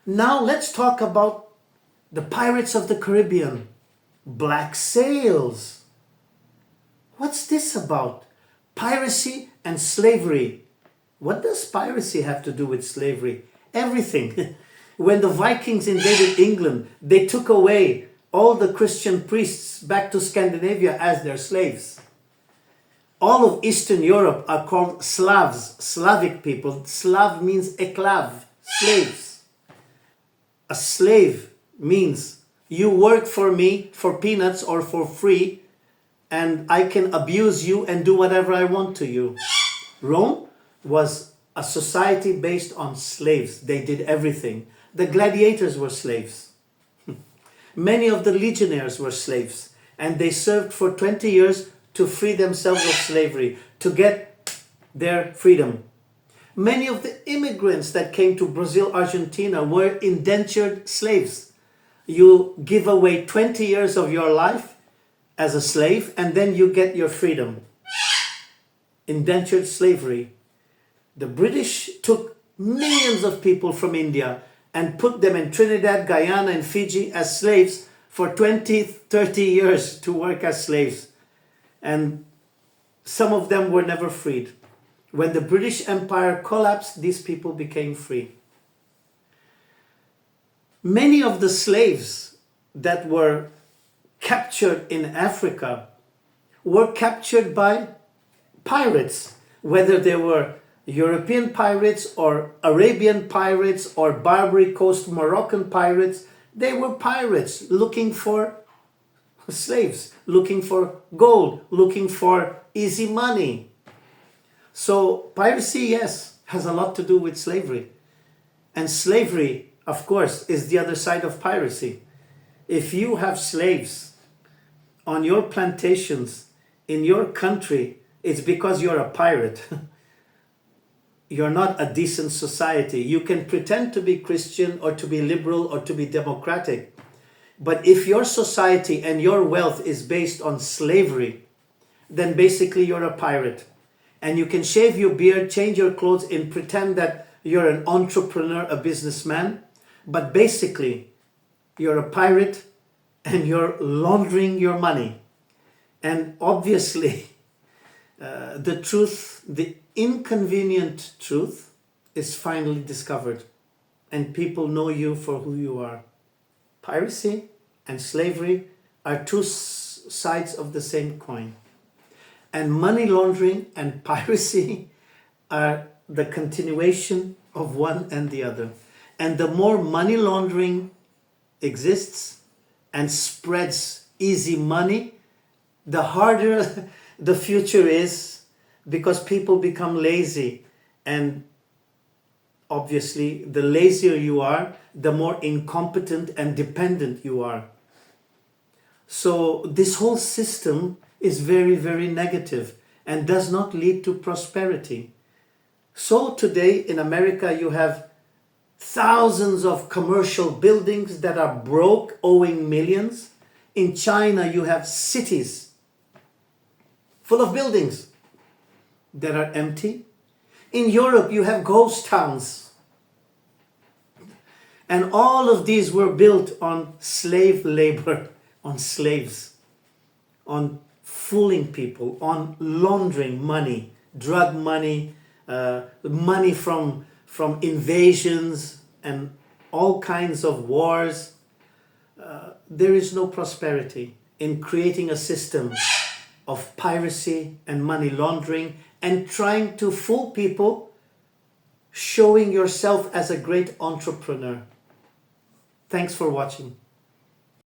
Now let's talk about the pirates of the Caribbean. Black sails. What's this about? Piracy and slavery. What does piracy have to do with slavery? Everything. When the Vikings invaded England, they took away all the Christian priests back to Scandinavia as their slaves. All of Eastern Europe are called Slavs, Slavic people. Slav means esclave, slaves. A slave means you work for me for peanuts or for free, and I can abuse you and do whatever I want to you. Rome was a society based on slaves. They did everything. The gladiators were slaves. Many of the legionnaires were slaves, and they served for 20 years to free themselves of slavery, to get their freedom. Many of the immigrants that came to Brazil, Argentina were indentured slaves. You give away 20 years of your life as a slave, and then you get your freedom. Indentured slavery. The British took millions of people from India and put them in Trinidad, Guyana, and Fiji as slaves for 20, 30 years to work as slaves. And some of them were never freed. When the British Empire collapsed, these people became free. Many of the slaves that were captured in Africa were captured by pirates, whether they were European pirates or Arabian pirates or Barbary Coast Moroccan pirates. They were pirates looking for slaves, looking for gold, looking for easy money. So piracy, yes, has a lot to do with slavery. And slavery, of course, is the other side of piracy. If you have slaves on your plantations in your country, it's because you're a pirate. You're not a decent society. You can pretend to be Christian or to be liberal or to be democratic. But if your society and your wealth is based on slavery, then basically you're a pirate. And you can shave your beard, change your clothes, and pretend that you're an entrepreneur, a businessman. But basically, you're a pirate and you're laundering your money. And obviously, the truth, the inconvenient truth, is finally discovered. And people know you for who you are. Piracy and slavery are two sides of the same coin. And money laundering and piracy are the continuation of one and the other. And the more money laundering exists and spreads easy money, the harder the future is, because people become lazy. And obviously, the lazier you are, the more incompetent and dependent you are. So this whole system is very, very negative and does not lead to prosperity. So today in America, you have thousands of commercial buildings that are broke, owing millions. In China, you have cities full of buildings that are empty. In Europe, you have ghost towns. And all of these were built on slave labor, on slaves, on fooling people, on laundering money, drug money, money from invasions and all kinds of wars. There is no prosperity in creating a system of piracy and money laundering and trying to fool people, showing yourself as a great entrepreneur. Thanks for watching.